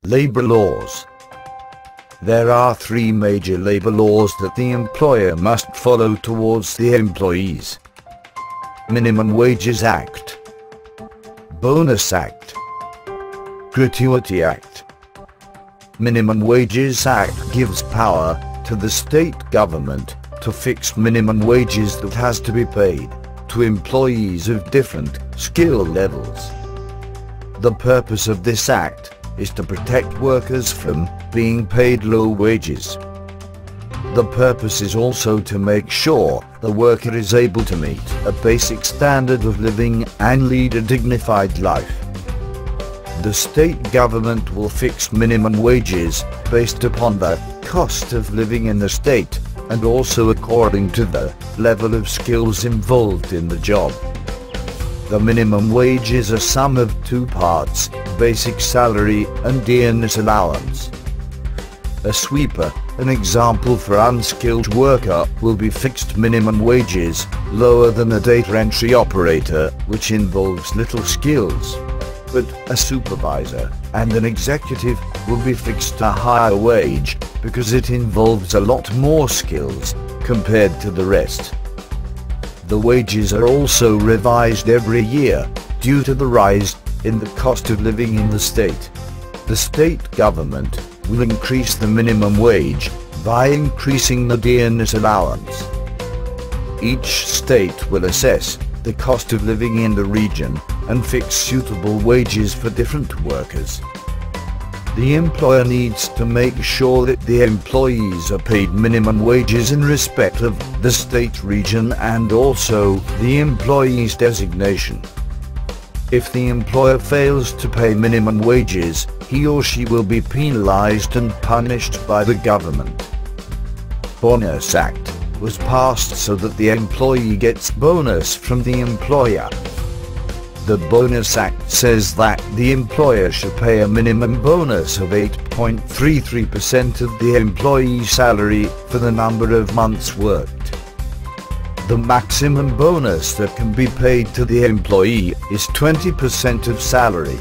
Labor laws. There are three major labor laws that the employer must follow towards the employees. Minimum Wages Act, Bonus Act, Gratuity Act. Minimum Wages Act gives power to the state government to fix minimum wages that has to be paid to employees of different skill levels. The purpose of this act is to protect workers from being paid low wages. The purpose is also to make sure the worker is able to meet a basic standard of living and lead a dignified life. The state government will fix minimum wages based upon the cost of living in the state and also according to the level of skills involved in the job. The minimum wage is a sum of two parts, basic salary and dearness allowance. A sweeper, an example for unskilled worker, will be fixed minimum wages, lower than a data entry operator, which involves little skills. But a supervisor and an executive will be fixed a higher wage, because it involves a lot more skills compared to the rest. The wages are also revised every year, due to the rise in the cost of living in the state. The state government will increase the minimum wage by increasing the dearness allowance. Each state will assess the cost of living in the region and fix suitable wages for different workers. The employer needs to make sure that the employees are paid minimum wages in respect of the state region and also the employee's designation. If the employer fails to pay minimum wages, he or she will be penalized and punished by the government. Bonus Act was passed so that the employee gets bonus from the employer. The Bonus Act says that the employer should pay a minimum bonus of 8.33% of the employee's salary for the number of months worked. The maximum bonus that can be paid to the employee is 20% of salary.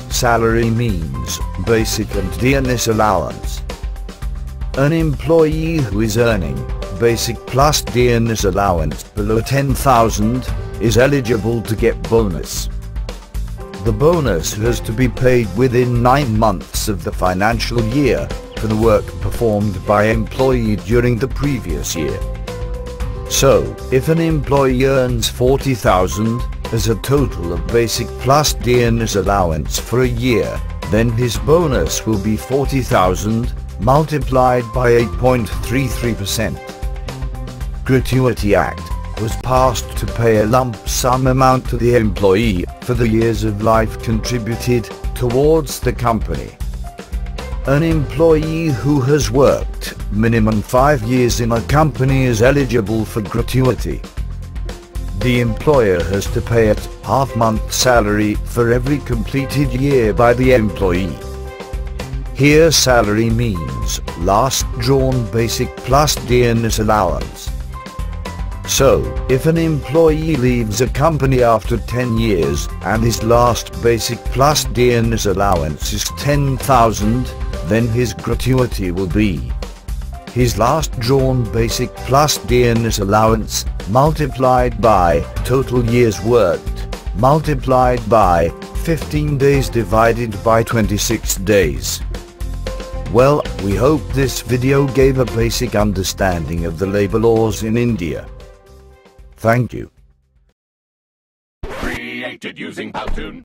Salary means basic and dearness allowance. An employee who is earning basic plus dearness allowance below 10,000 is eligible to get bonus. The bonus has to be paid within 9 months of the financial year for the work performed by employee during the previous year. So, if an employee earns 40,000 as a total of basic plus dearness allowance for a year, then his bonus will be 40,000 multiplied by 8.33%. Gratuity Act was passed to pay a lump sum amount to the employee for the years of life contributed towards the company. An employee who has worked minimum 5 years in a company is eligible for gratuity. The employer has to pay a half-month salary for every completed year by the employee. Here salary means last drawn basic plus dearness allowance. So, if an employee leaves a company after 10 years and his last basic plus dearness allowance is 10,000, then his gratuity will be his last drawn basic plus dearness allowance multiplied by total years worked multiplied by 15 days divided by 26 days. Well, we hope this video gave a basic understanding of the labor laws in India. Thank you. Created using Powtoon.